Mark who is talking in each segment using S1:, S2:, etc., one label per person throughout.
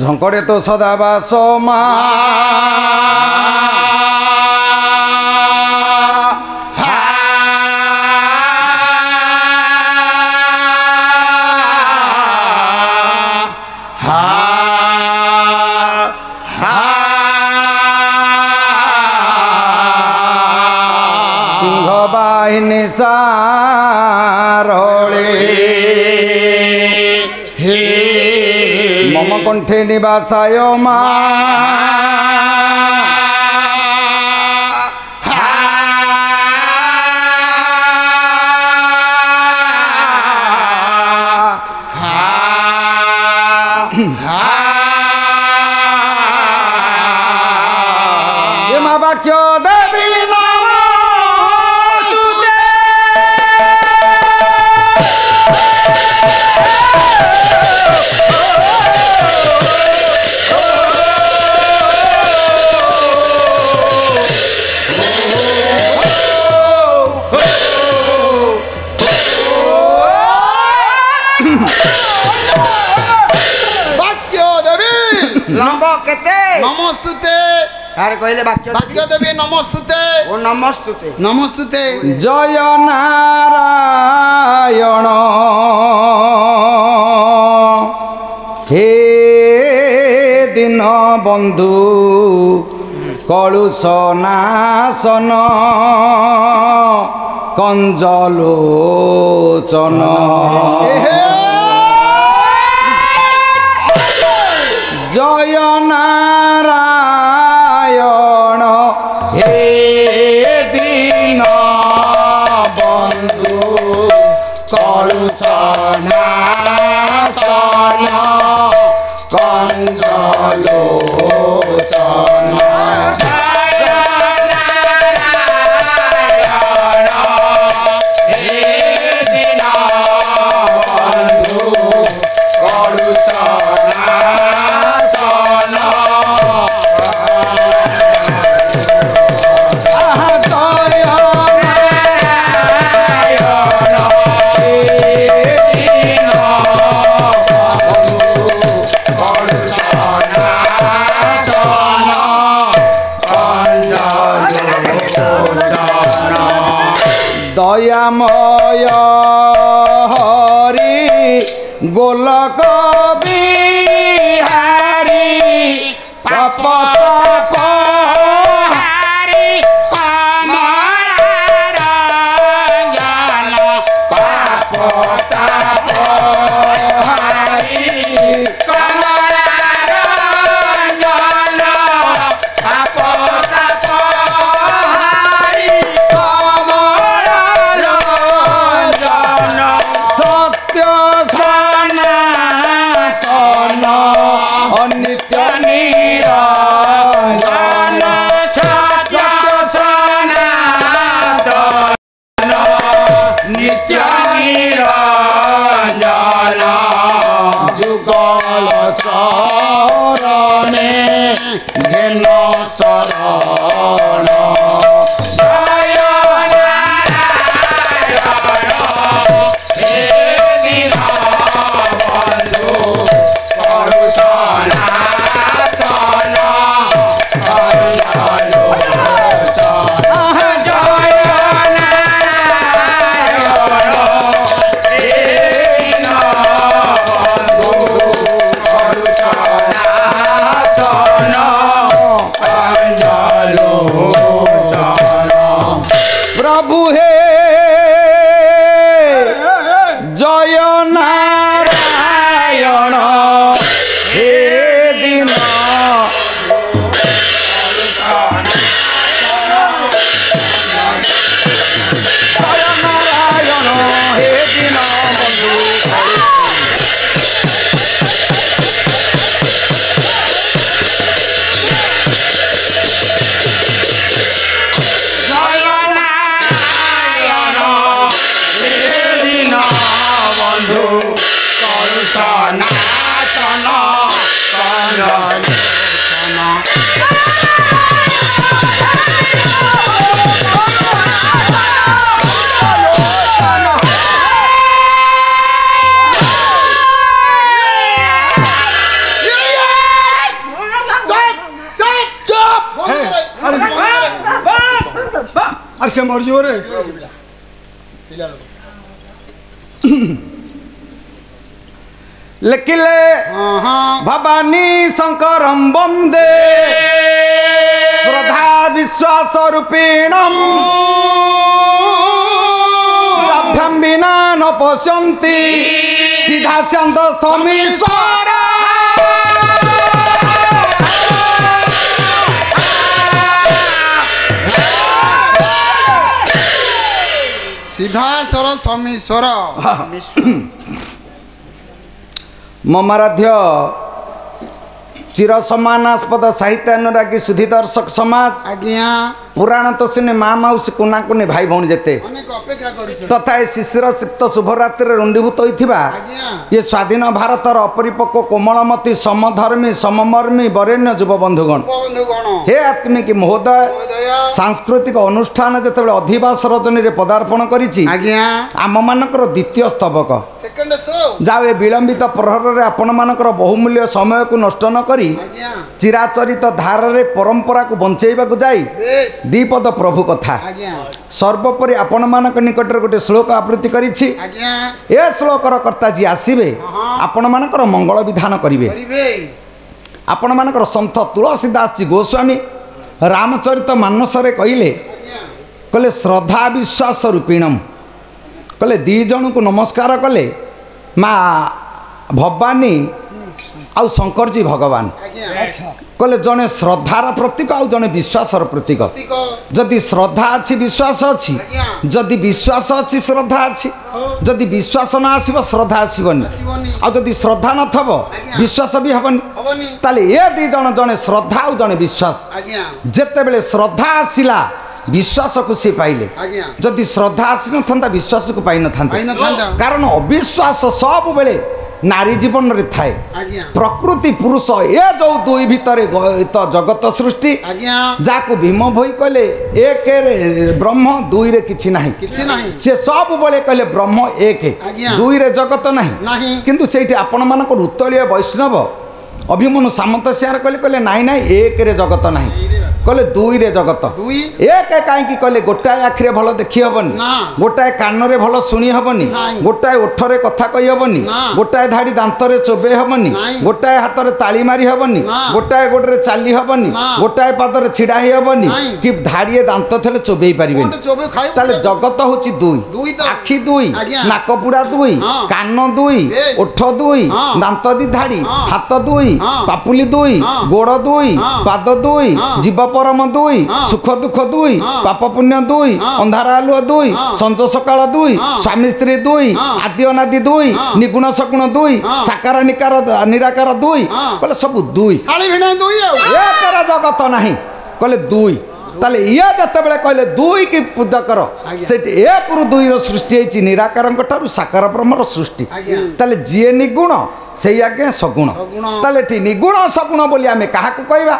S1: ঝঙ্করে তো সদা বাস মা সিংহ বাহিনী সারলে মম কণ্ঠে নিবাসায় মা মা বাক্য দেবী
S2: नमस्तुते
S3: कहले
S2: भाग्य देवी नमस्तुते
S3: ओ नमस्तुते
S2: नमस्तुते
S1: जय नारायण हे दीन बंधु कलुष नाशन कंजलोचन जय नारायण हे दीन बंधु कलुष नाशन कंजलोचन दयामय हरि गोलक बिहारी पाप ताप हारी कमलार जन पाप ताप हारी कमलार जन पाप ताप हारी नित्य निरंजन सत्य सनातन नित्य निरंजन जुगल शरणे घेन शरण प्रभु हे जय नारायण हे
S4: আর সে মরিଯିବ রে
S1: ଲେଖିଲେ
S2: ହଁ ହଁ
S1: ଭବାନୀ ଶଙ୍କରಂ ବନ୍ଦେ ଶ୍ରଦ୍ଧା ବିଶ୍ୱାସ ରୂପିଣମ୍ ରାଭ୍ୟାಂ ବିନା ନ ପଶ୍ୟନ୍ତି ସିଧା ଶାନ୍ତ ସ୍ଥମୀଶ୍ୱର
S2: ସିଦ୍ଧାସ୍ୱର ସମୀଶ୍ୱର
S1: ମମାରାଧ୍ୟ ଚିର ସମ୍ମାନାସ୍ପଦ ସାହିତ୍ୟ ଅନୁରାଗୀ ସୁଧୀ ଦର୍ଶକ ସମାଜ
S2: ଆଜ୍ଞା
S1: ପୁରାଣ ତ ସିନେ ମା ମାଉସୀ କୁନା କୁନି ଭାଇ ଭଉଣୀ ଯେତେ
S2: ଅନେକ ଅପେକ୍ଷା କରିଛୁ
S1: ତଥା ଏ ଶିଶିର ସିକ୍ତ ଶୁଭରାତ୍ରିରେ ରୁଣ୍ଡୀଭୂତ ହୋଇଥିବା
S2: ଆଜ୍ଞା
S1: ଏ ସ୍ୱାଧୀନ ଭାରତର ଅପରିପକ୍ୱ କୋମଳମତି ସମଧର୍ମୀ ସମମର୍ମୀ ବରେଣ୍ୟ ଯୁବ ବନ୍ଧୁଗଣ
S2: ବନ୍ଧୁଗଣ
S1: ହେ ଆତ୍ମିକ ମହୋଦୟ
S2: ମହୋଦୟ
S1: ସାଂସ୍କୃତିକ ଅନୁଷ୍ଠାନ ଯେତେବେଳେ ଅଧିବାସ ରଜନୀରେ ପଦାର୍ପଣ କରିଛି
S2: ଆଜ୍ଞା
S1: ଆମମାନଙ୍କର ଦ୍ୱିତୀୟ ସ୍ତବକ
S2: ସେକେଣ୍ଡ ଶୋ
S1: ଯାଉ ଏ ବିଳମ୍ବିତ ପ୍ରହରରେ ଆପଣମାନଙ୍କର ବହୁମୂଲ୍ୟ ସମୟକୁ ନଷ୍ଟ ନ କରି
S2: ଆଜ୍ଞା
S1: ଚିରାଚରିତ ଧାରାରେ ପରମ୍ପରାକୁ ବଞ୍ଚେଇବାକୁ ଯାଇ
S2: ବେଶ
S1: ଦ୍ୱିପଦ ପ୍ରଭୁ କଥା
S2: ଆଜ୍ଞା
S1: ସର୍ବୋପରି ଆପଣମାନଙ୍କ ନିକଟରେ ଗୋଟେ ଶ୍ଲୋକ ଆବୃତ୍ତି କରିଛି
S2: ଆଜ୍ଞା
S1: ଏ ଶ୍ଲୋକର କର୍ତ୍ତା ଯିଏ ଆସିବେ ଆପଣମାନଙ୍କର ମଙ୍ଗଳ ବିଧାନ କରିବେ
S2: କରିବେ
S1: ଆପଣମାନଙ୍କର ସନ୍ଥ ତୁଳସୀଦାସଜୀ ଗୋସ୍ୱାମୀ ରାମଚରିତ ମାନସରେ କହିଲେ କହିଲେ ଶ୍ରଦ୍ଧା ବିଶ୍ୱାସ ରୂପିଣମ୍ କହିଲେ ଦୁଇ ଜଣଙ୍କୁ ନମସ୍କାର କଲେ ମା ଭବାନୀ ଆଉ ଶଙ୍କରଜୀ ଭଗବାନ
S2: ଆଜ୍ଞା
S1: କହିଲେ ଜଣେ ଶ୍ରଦ୍ଧାର ପ୍ରତୀକ ଆଉ ଜଣେ ବିଶ୍ୱାସର ପ୍ରତୀକ
S2: ପ୍ରତୀକ
S1: ଯଦି ଶ୍ରଦ୍ଧା ଅଛି ବିଶ୍ୱାସ ଅଛି
S2: ଆଜ୍ଞା
S1: ଯଦି ବିଶ୍ୱାସ ଅଛି ଶ୍ରଦ୍ଧା ଅଛି ଯଦି ବିଶ୍ୱାସ ନ ଆସିବ ଶ୍ରଦ୍ଧା ଆସିବନି
S2: ଆସିବନି
S1: ଆଉ ଯଦି ଶ୍ରଦ୍ଧା ନଥିବ ବିଶ୍ୱାସ ବି ହେବନି
S2: ହବନି
S1: ତାହେଲେ ଏ ଦୁଇ ଜଣ ଜଣେ ଶ୍ରଦ୍ଧା ଆଉ ଜଣେ ବିଶ୍ୱାସ
S2: ଆଜ୍ଞା
S1: ଯେତେବେଳେ ଶ୍ରଦ୍ଧା ଆସିଲା ବିଶ୍ୱାସକୁ ସେ ପାଇଲେ
S2: ଆଜ୍ଞା
S1: ଯଦି ଶ୍ରଦ୍ଧା ଆସିନଥାନ୍ତା ବିଶ୍ୱାସକୁ ପାଇନଥାନ୍ତେ
S2: ପାଇନଥାନ୍ତା
S1: କାରଣ ଅବିଶ୍ୱାସ ସବୁବେଳେ ନାରୀ ଜୀବନରେ ଥାଏ
S2: ଆଜ୍ଞା
S1: ପ୍ରକୃତି ପୁରୁଷ ଏ ଯେଉଁ ଦୁଇ ଭିତରେ ଗଣିତ ଜଗତ ସୃଷ୍ଟି
S2: ଆଜ୍ଞା
S1: ଯାହାକୁ ଭୀମ ଭୋଇ କହିଲେ ଏକରେ ବ୍ରହ୍ମ ଦୁଇରେ କିଛି ନାହିଁ
S2: କିଛି ନାହିଁ
S1: ସେ ସବୁବେଳେ କହିଲେ ବ୍ରହ୍ମ ଏକ
S2: ଆଜ୍ଞା।
S1: ଦୁଇରେ ଜଗତ ନାହିଁ
S2: ନାହିଁ
S1: କିନ୍ତୁ ସେଇଠି ଆପଣମାନଙ୍କର ଉତ୍ତଳୀୟ ବୈଷ୍ଣବ ଅଭିମନ୍ୟୁ ସାମନ୍ତ ସିଂହାର କହିଲେ କହିଲେ ନାଇଁ ନାଇଁ ଏକରେ ଜଗତ ନାହିଁ କହିଲେ ଦୁଇରେ ଜଗତ
S2: ଦୁଇ
S1: ଏକ କାହିଁକି କହିଲେ ଗୋଟାଏ ଆଖିରେ ଭଲ ଦେଖି ହେବନି
S2: ନା
S1: ଗୋଟାଏ କାନରେ ଭଲ ଶୁଣି ହେବନି
S2: ନାଇଁ।
S1: ଗୋଟାଏ ଓଠରେ କଥା କହି ହେବନି
S2: ନା।
S1: ଗୋଟାଏ ଧାଡ଼ି ଦାନ୍ତରେ ଚୋବେଇ ହେବନି
S2: ନାଇଁ।
S1: ଗୋଟାଏ ହାତରେ ତାଳି ମାରି ହେବନି
S2: ନା।
S1: ଗୋଟାଏ ଗୋଡ଼ରେ ଚାଲି ହେବନି
S2: ନା।
S1: ଗୋଟାଏ ପାଦରେ ଛିଡ଼ା ହେଇ ହେବନି
S2: ନାଇଁ।
S1: କି ଧାଡ଼ିଏ ଦାନ୍ତ ଥିଲେ ଚୋବେଇ ପାରିବେନି
S2: କୋଉଠି ଚୋବେଇ ଖାଇବୁ
S1: ତାହେଲେ ଜଗତ ହେଉଛି ଦୁଇ
S2: ଦୁଇ ତ
S1: ଆଖି ଦୁଇ
S2: ଆଜ୍ଞା।
S1: ନାକପୁଡ଼ା ଦୁଇ
S2: ହଁ।
S1: କାନ ଦୁଇ
S2: ବେଶ।
S1: ଓଠ ଦୁଇ
S2: ହଁ।
S1: ଦାନ୍ତ ଦି ଧାଡ଼ି
S2: ହଁ।
S1: ହାତ ଦୁଇ
S2: ହଁ।
S1: ପାପୁଲି ଦୁଇ
S2: ହଁ।
S1: ଗୋଡ଼ ଦୁଇ
S2: ହଁ।
S1: ପାଦ ଦୁଇ
S2: ହଁ।
S1: ଜୀବ ପରମ ଦୁଇ
S2: ହଁ।
S1: ସୁଖ ଦୁଃଖ ଦୁଇ
S2: ହଁ।
S1: ପାପ ପୁଣ୍ୟ ଦୁଇ
S2: ହଁ।
S1: ଅନ୍ଧାର ଆଲୁଅ ଦୁଇ
S2: ହଁ।
S1: ସଞ୍ଜ ସକାଳ ଦୁଇ
S2: ହଁ।
S1: ସ୍ୱାମୀ ସ୍ତ୍ରୀ ଦୁଇ
S2: ହଁ।
S1: ଆଦି ଅନାଦି ଦୁଇ
S2: ହଁ।
S1: ନିଗୁଣ ସଗୁଣ ଦୁଇ
S2: ହଁ।
S1: ସାକାର ନିରାକାର ଦୁଇ
S2: ହଁ।
S1: କହିଲେ ସବୁ ଦୁଇ
S2: ଶାଳି ଭିଣେଇ ଦୁଇ ଆଉ
S1: ଏକର ଜଗତ ନାହିଁ କହିଲେ ଦୁଇ ତାହେଲେ ଇଏ ଯେତେବେଳେ କହିଲେ ଦୁଇ କି ପୂଜା କର
S2: ଆଜ୍ଞା।
S1: ସେଠି ଏକରୁ ଦୁଇର ସୃଷ୍ଟି ହେଇଛି ନିରାକାରଙ୍କ ଠାରୁ ସାକାର ବ୍ରହ୍ମର ସୃଷ୍ଟି
S2: ଆଜ୍ଞା।
S1: ତାହେଲେ ଯିଏ ନିଗୁଣ ସେଇ ଆଜ୍ଞା ସଗୁଣ
S2: ସଗୁଣ।
S1: ତାହେଲେ ଏଠି ନିଗୁଣ ସଗୁଣ ବୋଲି ଆମେ କାହାକୁ କହିବା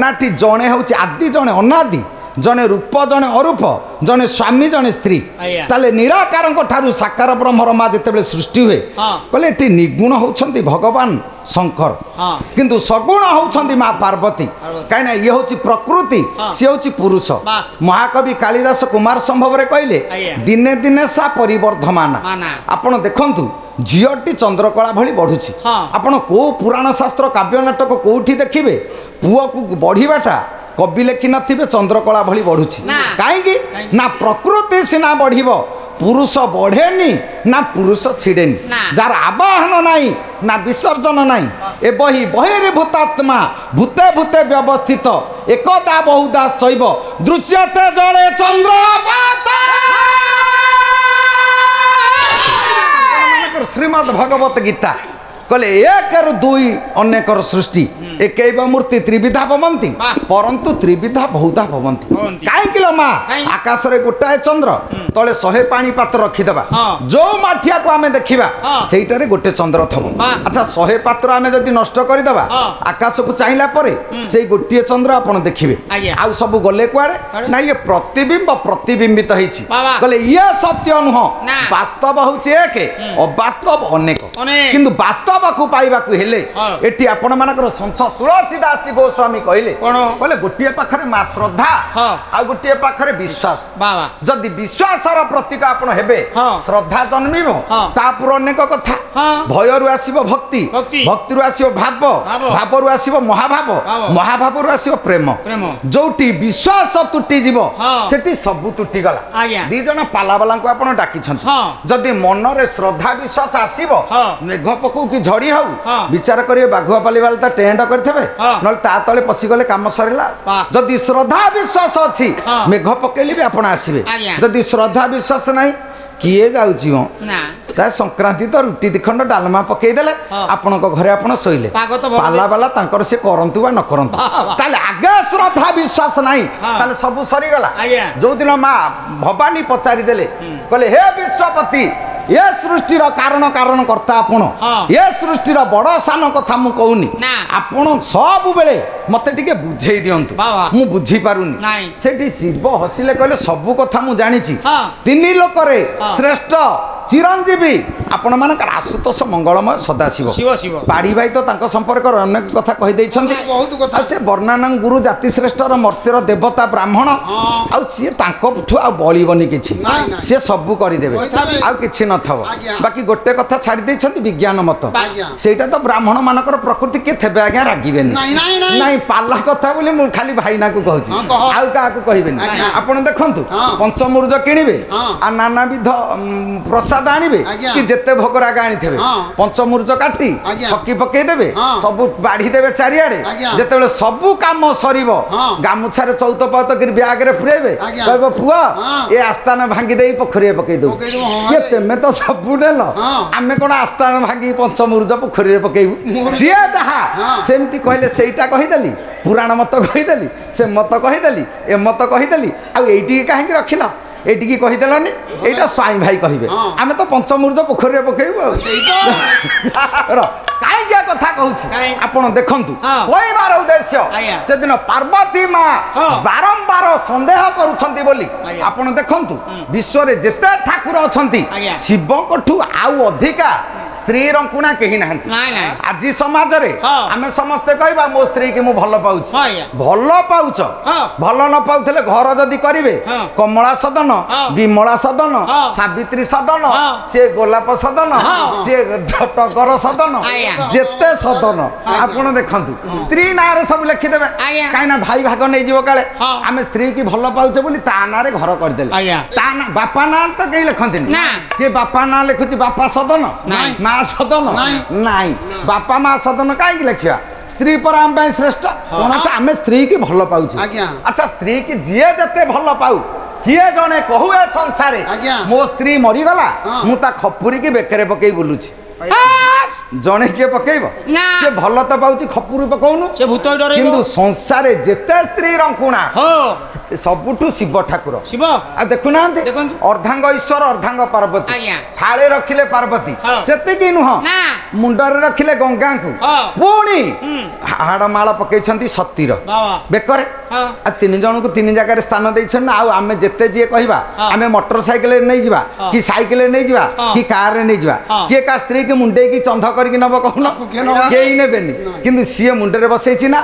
S1: ନା ଏଠି ଜଣେ ହେଉଛି ଆଦି ଜଣେ ଅନାଦି ଜଣେ ରୂପ ଜଣେ ଅରୂପ ଜଣେ ସ୍ୱାମୀ ଜଣେ ସ୍ତ୍ରୀ
S3: ଆଜ୍ଞା।
S1: ତାହେଲେ ନିରାକାରଙ୍କ ଠାରୁ ସାକାର ବ୍ରହ୍ମର ମା ଯେତେବେଳେ ସୃଷ୍ଟି ହୁଏ
S3: ହଁ।
S1: କହିଲେ ଏଠି ନିଗୁଣ ହେଉଛନ୍ତି ଭଗବାନ ଶଙ୍କର
S3: ହଁ।
S1: କିନ୍ତୁ ସଗୁଣ ହେଉଛନ୍ତି ମା ପାର୍ବତୀ କାହିଁକିନା ଇଏ ହେଉଛି ପ୍ରକୃତି
S3: ହଁ।
S1: ସିଏ ହେଉଛି ପୁରୁଷ
S3: ବାଃ।
S1: ମହାକବି କାଳିଦାସ କୁମାର ସମ୍ଭବରେ କହିଲେ
S3: ଆଜ୍ଞା।
S1: ଦିନେ ଦିନେ ସା ପରିବର୍ଦ୍ଧମାନ
S3: ମାନା।
S1: ଆପଣ ଦେଖନ୍ତୁ ଝିଅଟି ଚନ୍ଦ୍ରକଳା ଭଳି ବଢ଼ୁଛି
S3: ହଁ।
S1: ଆପଣ କେଉଁ ପୁରାଣ ଶାସ୍ତ୍ର କାବ୍ୟ ନାଟକ କେଉଁଠି ଦେଖିବେ ପୁଅକୁ ବଢ଼ିବାଟା କବି ଲେଖି ନଥିବେ ଚନ୍ଦ୍ରକଳା ଭଳି ବଢ଼ୁଛି
S3: ନା।
S1: କାହିଁକି ନା ପ୍ରକୃତି ସିନା ବଢ଼ିବ ପୁରୁଷ ବଢ଼େନି ନା ପୁରୁଷ ଛିଡ଼େନି
S3: ନା।
S1: ଯାହାର ଆବାହନ ନାହିଁ ନା ବିସର୍ଜନ ନାହିଁ ଏ ବହି ବହିରେ ଭୂତାତ୍ମା ଭୂତେ ଭୂତେ ବ୍ୟବସ୍ଥିତ ଏକଦା ବହୁଦା ଶୈବ ଦୃଶ୍ୟତେ ଜଳେ ଚନ୍ଦ୍ର ଶ୍ରୀମଦ୍ ଭଗବତ ଗୀତା କହିଲେ ଏକରୁ ଦୁଇ ଅନେକର ସୃଷ୍ଟି ଏକୈବ ମୂର୍ତ୍ତି ତ୍ରିବିଧା ଭବନ୍ତି
S3: ବାଃ।
S1: ପରନ୍ତୁ ତ୍ରିବିଧା ବହୁଧା ଭବନ୍ତି
S3: ଭବନ୍ତି।
S1: କାହିଁକି ଲୋ ମା
S3: କାହିଁ?
S1: ଆକାଶରେ ଗୋଟାଏ ଚନ୍ଦ୍ର ତଳେ 100 ପାଣି ପାତ୍ର ରଖିଦେବା
S3: ହଁ।
S1: ଯୋଉ ମାଠିଆକୁ ଆମେ ଦେଖିବା
S3: ହଁ।
S1: ସେଇଟାରେ ଗୋଟେ ଚନ୍ଦ୍ର ଥବ
S3: ବାଃ।
S1: ଆଚ୍ଛା 100 ପାତ୍ର ଆମେ ଯଦି ନଷ୍ଟ କରିଦେବା
S3: ହଁ।
S1: ଆକାଶକୁ ଚାହିଁଲା ପରେ ସେଇ ଗୋଟିଏ ଚନ୍ଦ୍ର ଆପଣ ଦେଖିବେ
S3: ଆଜ୍ଞା।
S1: ଆଉ ସବୁ ଗଲେ କୁଆଡେ
S3: କୁଆଡେ?
S1: ନା ଇଏ ପ୍ରତିବିମ୍ବିତ ହେଇଛି
S3: ବାବା।
S1: କହିଲେ ଇଏ ସତ୍ୟ ନୁହଁ
S3: ନା।
S1: ବାସ୍ତବ ହଉଛି ଏକ ଅବାସ୍ତବ ଅନେକ
S3: ଅନେକ।
S1: କିନ୍ତୁ ବାସ୍ତବ ବାସ୍ତବକୁ ପାଇବାକୁ ହେଲେ
S3: ହଁ।
S1: ଏଠି ଆପଣମାନଙ୍କର ସନ୍ଥ ତୁଳସୀଦାସ ଗୋସ୍ୱାମୀ କହିଲେ
S3: କ'ଣ?
S1: କହିଲେ ଗୋଟିଏ ପାଖରେ ମା ଶ୍ରଦ୍ଧା
S3: ହଁ।
S1: ଆଉ ଗୋଟିଏ ପାଖରେ ବିଶ୍ୱାସ
S3: ବାବା
S1: ଯଦି ବିଶ୍ୱାସର ପ୍ରତୀକ ଆପଣ ହେବେ
S3: ହଁ।
S1: ଶ୍ରଦ୍ଧା ଜନ୍ମିବ
S3: ହଁ।
S1: ତାପରେ ଅନେକ କଥା
S3: ହଁ।
S1: ଭୟରୁ ଆସିବ ଭକ୍ତି
S3: ଭକ୍ତି।
S1: ଭକ୍ତିରୁ ଆସିବ ଭାବ
S3: ଭାବ।
S1: ଭାବରୁ ଆସିବ ମହାଭାବ
S3: ଭାବ।
S1: ମହାଭାବରୁ ଆସିବ ପ୍ରେମ
S3: ପ୍ରେମ।
S1: ଯୋଉଠି ବିଶ୍ୱାସ ତୁଟିଯିବ
S3: ହଁ।
S1: ସେଠି ସବୁ ତୁଟିଗଲା
S3: ଆଜ୍ଞା।
S1: ଦି ଜଣ ପାଲାବାଲାଙ୍କୁ ଆପଣ ଡାକିଛନ୍ତି
S3: ହଁ।
S1: ଯଦି ମନରେ ଶ୍ରଦ୍ଧା ବିଶ୍ୱାସ ଆସିବ
S3: ହଁ।
S1: ମେଘ ପକଉ କି ଝଡ଼ି ହଉ
S3: ହଁ।
S1: ବିଚାର କରିବେ ବାଘୁଆ ପାଲିବାଲା ତା ଟେଣ୍ଟ କରିଥିବେ
S3: ହଁ।
S1: ନହେଲେ ତା ତଳେ ପଶିଗଲେ କାମ ସରିଲା
S3: ବାଃ।
S1: ଯଦି ଶ୍ରଦ୍ଧା ବିଶ୍ୱାସ ଅଛି
S3: ହଁ।
S1: ମେଘ ପକେଇଲେ ବି ଆପଣ ଆସିବେ
S3: ଆଜ୍ଞା।
S1: ଯଦି ଶ୍ରଦ୍ଧା ବିଶ୍ୱାସ ନାହିଁ କିଏ ଯାଉଛି ମ
S3: ନା
S1: ତା ସଂକ୍ରାନ୍ତି ତ ରୁଟି ଦି ଖଣ୍ଡ ଡାଲମା ପକେଇଦେଲେ
S3: ହଁ।
S1: ଆପଣଙ୍କ ଘରେ ଆପଣ ଶୋଇଲେ
S3: ପାଗ ତ ଭଲ
S1: ପାଲାବାଲା ତାଙ୍କର ସେ କରନ୍ତୁ ବା ନ କରନ୍ତୁ ତାହେଲେ ଆଗେ ଶ୍ରଦ୍ଧା ବିଶ୍ୱାସ ନାହିଁ
S3: ହଁ।
S1: ତାହେଲେ ସବୁ ସରିଗଲା
S3: ଆଜ୍ଞା।
S1: ଯୋଉଦିନ ମା ଭବାନୀ ପଚାରିଦେଲେ କହିଲେ ହେ ବିଶ୍ୱପତି ଏ ସୃଷ୍ଟିର କାରଣ କର୍ତ୍ତା ଆପଣ
S3: ହଁ।
S1: ଏ ସୃଷ୍ଟିର ବଡ଼ ସାନ କଥା ମୁଁ କହୁନି
S3: ନା।
S1: ଆପଣ ସବୁବେଳେ ମତେ ଟିକେ ବୁଝେଇ ଦିଅନ୍ତୁ
S3: ବାବା।
S1: ମୁଁ ବୁଝିପାରୁନି
S3: ନାଇଁ।
S1: ସେଠି ଶିବ ହସିଲେ କହିଲେ ସବୁ କଥା ମୁଁ ଜାଣିଛି
S3: ହଁ।
S1: ତିନି ଲୋକରେ
S3: ହଁ।
S1: ଶ୍ରେଷ୍ଠ ଚିରଞ୍ଜୀବୀ ଆପଣମାନଙ୍କର ଆଶୁତୋଷ ମଙ୍ଗଳମୟ ସଦାଶିବ
S3: ଶିବ ଶିବ
S1: ପାଢୀ ଭାଇ ତ ତାଙ୍କ ସମ୍ପର୍କରେ ଅନେକ କଥା କହିଦେଇଛନ୍ତି
S2: ବହୁତ କଥା।
S1: ଆଉ ସେ ବର୍ଣ୍ଣାନାଂ ଗୁରୁ ଜାତି ଶ୍ରେଷ୍ଠର ମର୍ତ୍ତ୍ୟର ଦେବତା ବ୍ରାହ୍ମଣ ଆଉ ସିଏ ତାଙ୍କଠୁ ଆଉ ବଳିବନି କିଛି
S2: ନାଇଁ, ନାଇଁ।
S1: ସିଏ ସବୁ କରିଦେବେ
S2: କହିଦେବେ।
S1: ଆଉ କିଛି ନଥିବ
S2: ଆଜ୍ଞା।
S1: ବାକି ଗୋଟେ କଥା ଛାଡ଼ି ଦେଇଛନ୍ତି ବିଜ୍ଞାନ ମତ
S2: ଆଜ୍ଞା।
S1: ସେଇଟା ତ ବ୍ରାହ୍ମଣ ମାନଙ୍କର ପ୍ରକୃତି କିଏ ଥେବେ ଆଜ୍ଞା ରାଗିବେନି
S2: ନାଇଁ, ନାଇଁ, ନାଇଁ।
S1: ନାଇଁ ପାଲା କଥା ବୋଲି ମୁଁ ଖାଲି ଭାଇନାକୁ କହୁଛି
S2: ହଁ, କହ।
S1: ଆଉ କାହାକୁ କହିବେନି
S2: ଆଜ୍ଞା।
S1: ଆପଣ ଦେଖନ୍ତୁ
S2: ହଁ।
S1: ପଞ୍ଚମୂର୍ଜ କିଣିବେ
S2: ହଁ।
S1: ଆଉ ନାନାବିଧ ପ୍ରସାଦ ଆଣିବେ
S2: ଆଜ୍ଞା।
S1: କି ଯେତେ ଭୋଗ ରାଗ ଆଣିଥିବେ
S2: ହଁ।
S1: ପଞ୍ଚମୂର୍ଜ କାଟି
S2: ଆଜ୍ଞା।
S1: ଛକି ପକେଇଦେବେ
S2: ହଁ।
S1: ସବୁ ବାଢି ଦେବେ ଚାରିଆଡେ
S2: ଆଜ୍ଞା।
S1: ଯେତେବେଳେ ସବୁ କାମ ସରିବ
S2: ହଁ।
S1: ଗାମୁଛାରେ ଚୌତ ପାଉତ କରି ବ୍ୟାଗରେ ପୁରେଇବେ
S2: ଆଜ୍ଞା।
S1: କହିବ ପୁଅ
S2: ହଁ।
S1: ଏ ଆସ୍ଥାନ ଭାଙ୍ଗି ଦେଇ ପୋଖରୀରେ ପକେଇଦବୁ
S2: ପକେଇଦବୁ, ହଁ,
S1: କିଏ
S2: ଆରେ।
S1: ତେମେ ତ ସବୁ ନେଲ
S2: ହଁ।
S1: ଆମେ କଣ ଆସ୍ଥାନ ଭାଙ୍ଗି ପଞ୍ଚମୂର୍ଜ ପୋଖରୀରେ ପକେଇବୁ
S2: ମୁହୂର୍ତ୍ତ-
S1: ସିଏ ଯାହା
S2: ହଁ।
S1: ସେମିତି କହିଲେ ସେଇଟା କହିଦେଲି ପୁରାଣ ମତ କହିଦେଲି ସେ ମତ କହିଦେଲି ଏ ମତ କହିଦେଲି ଆଉ ଏଇଟିକି କାହିଁକି ରଖିଲ ଏଇଟିକି କହିଦେଲନି ଏଇଟା ସ୍ୱାଇଁ ଭାଇ କହିବେ
S2: ହଁ।
S1: ଆମେ ତ ପଞ୍ଚମୂର୍ଜ ପୋଖରୀରେ ପକେଇବୁ ଆଉ
S2: ସେଇ ତ
S1: କାହିଁକି ଏ କଥା କହୁଛି
S3: କାହିଁ?
S1: ଆପଣ ଦେଖନ୍ତୁ
S3: ହଁ।
S1: କହିବାର ଉଦ୍ଦେଶ୍ୟ
S3: ଆଜ୍ଞା।
S1: ସେଦିନ ପାର୍ବତୀ ମା
S3: ହଁ।
S1: ବାରମ୍ବାର ସନ୍ଦେହ କରୁଛନ୍ତି ବୋଲି
S3: ଆଜ୍ଞା।
S1: ଆପଣ ଦେଖନ୍ତୁ ବିଶ୍ୱରେ ଯେତେ ଠାକୁର ଅଛନ୍ତି
S3: ଆଜ୍ଞା।
S1: ଶିବଙ୍କଠୁ ଆଉ ଅଧିକା ସ୍ତ୍ରୀ ରଙ୍କୁଣା କେହି ନାହାନ୍ତି
S3: ନାଇଁ ନାଇଁ
S1: ଆଜି ସମାଜରେ
S3: ହଁ।
S1: ଆମେ ସମସ୍ତେ କହିବା ମୋ ସ୍ତ୍ରୀ କି ମୁଁ ଭଲ ପାଉଛି
S3: ହଁ, ଆଜ୍ଞା।
S1: ଭଲ ପାଉଛ
S3: ହଁ।
S1: ଭଲ ନ ପାଉଥିଲେ ଘର ଯଦି କରିବେ
S3: ହଁ।
S1: କମଳା ସଦନ
S3: ହଁ।
S1: ବିମଳା ସଦନ
S3: ହଁ।
S1: ସାବିତ୍ରୀ ସଦନ
S3: ହଁ।
S1: ସିଏ ଗୋଲାପ ସଦନ
S3: ହଁ।
S1: ସିଏ ଟଗର ସଦନ
S3: ଆଜ୍ଞା।
S1: ଯେତେ ସଦନ ଆପଣ ଦେଖନ୍ତୁ ସ୍ତ୍ରୀ ନାଁରେ ସବୁ ଲେଖିଦେବେ
S3: ଆଜ୍ଞା।
S1: କାହିଁକି ନା ଭାଇ ଭାଗ ନେଇଯିବ କାଳେ
S3: ହଁ।
S1: ଆମେ ସ୍ତ୍ରୀ କି ଭଲ ପାଉଛେ ବୋଲି ତା ନାଁରେ ଘର କରିଦେଲେ
S3: ଆଜ୍ଞା।
S1: ତା ନାଁ ବାପା ନାଁ ତ କେହି ଲେଖନ୍ତିନି
S3: ନା।
S1: କିଏ ବାପା ନାଁ ଲେଖୁଛି ବାପା ସଦନ
S3: ନାଇଁ।
S1: ମା ସଦନ
S2: ନାଇଁ।
S1: ନାଇଁ ବାପା ମା ସଦନ କାହିଁକି ଲେଖିବା ସ୍ତ୍ରୀ ପରେ ଆମ ପାଇଁ ଶ୍ରେଷ୍ଠ ଆଚ୍ଛା ଆମେ ସ୍ତ୍ରୀ କି ଭଲ ପାଉଛୁ
S2: ଆଜ୍ଞା।
S1: ଆଚ୍ଛା ସ୍ତ୍ରୀ କି ଯିଏ ଯେତେ ଭଲ ପାଉ କିଏ ଜଣେ କହୁ ଏ ସଂସାରେ
S2: ଆଜ୍ଞା।
S1: ମୋ ସ୍ତ୍ରୀ ମରିଗଲା
S2: ହଁ।
S1: ମୁଁ ତା ଖପୁରିକି ବେକରେ ପକେଇ ବୁଲୁଛି
S3: ହାସ୍!
S1: ଜଣେ କିଏ ପକେଇବ
S3: ନା।
S1: କିଏ ଭଲ ତ ପାଉଛି ଖପୁରୁ ପକଉନୁ
S3: ସେ ଭୂତ ଡରେଇବ
S1: କିନ୍ତୁ ସଂସାରେ ଯେତେ ସ୍ତ୍ରୀ ରଙ୍କୁଣା
S3: ହଁ
S1: ସବୁଠୁ ଶିବ ଠାକୁର
S3: ଶିବ
S1: ଆଉ ଦେଖୁନାହାନ୍ତି
S3: ଦେଖନ୍ତୁ।
S1: ଅର୍ଦ୍ଧାଙ୍ଗ ଈଶ୍ୱର ଅର୍ଦ୍ଧାଙ୍ଗ ପାର୍ବତୀ
S3: ଆଜ୍ଞା।
S1: ଥାଳେ ରଖିଲେ ପାର୍ବତୀ
S3: ହଁ।
S1: ସେତିକି ନୁହଁ
S3: ନା।
S1: ମୁଣ୍ଡରେ ରଖିଲେ ଗଙ୍ଗାଙ୍କୁ
S3: ହଁ।
S1: ପୁଣି ହାଡମାଳ ପକେଇଛନ୍ତି ସତୀର
S3: ବାବା।
S1: ବେକରେ
S3: ହଁ।
S1: ଆଉ ତିନି ଜଣଙ୍କୁ ତିନି ଜାଗାରେ ସ୍ଥାନ ଦେଇଛନ୍ତି ନା ଆଉ ଆମେ ଯେତେ ଯିଏ କହିବା
S3: ହଁ।
S1: ଆମେ ମୋଟର ସାଇକେଲରେ ନେଇଯିବା
S3: ହଁ।
S1: କି ସାଇକେଲରେ ନେଇଯିବା
S3: ହଁ।
S1: କି କାରରେ ନେଇଯିବା
S3: ହଁ।
S1: କିଏ କାହା ସ୍ତ୍ରୀକି ମୁଣ୍ଡେଇକି ଚନ୍ଧ କରିକି ନବ କହୁନ
S2: ତାକୁ କିଏ ନବ?
S1: କେହି ନେବେନି କିନ୍ତୁ ସିଏ ମୁଣ୍ଡରେ ବସେଇଛି ନା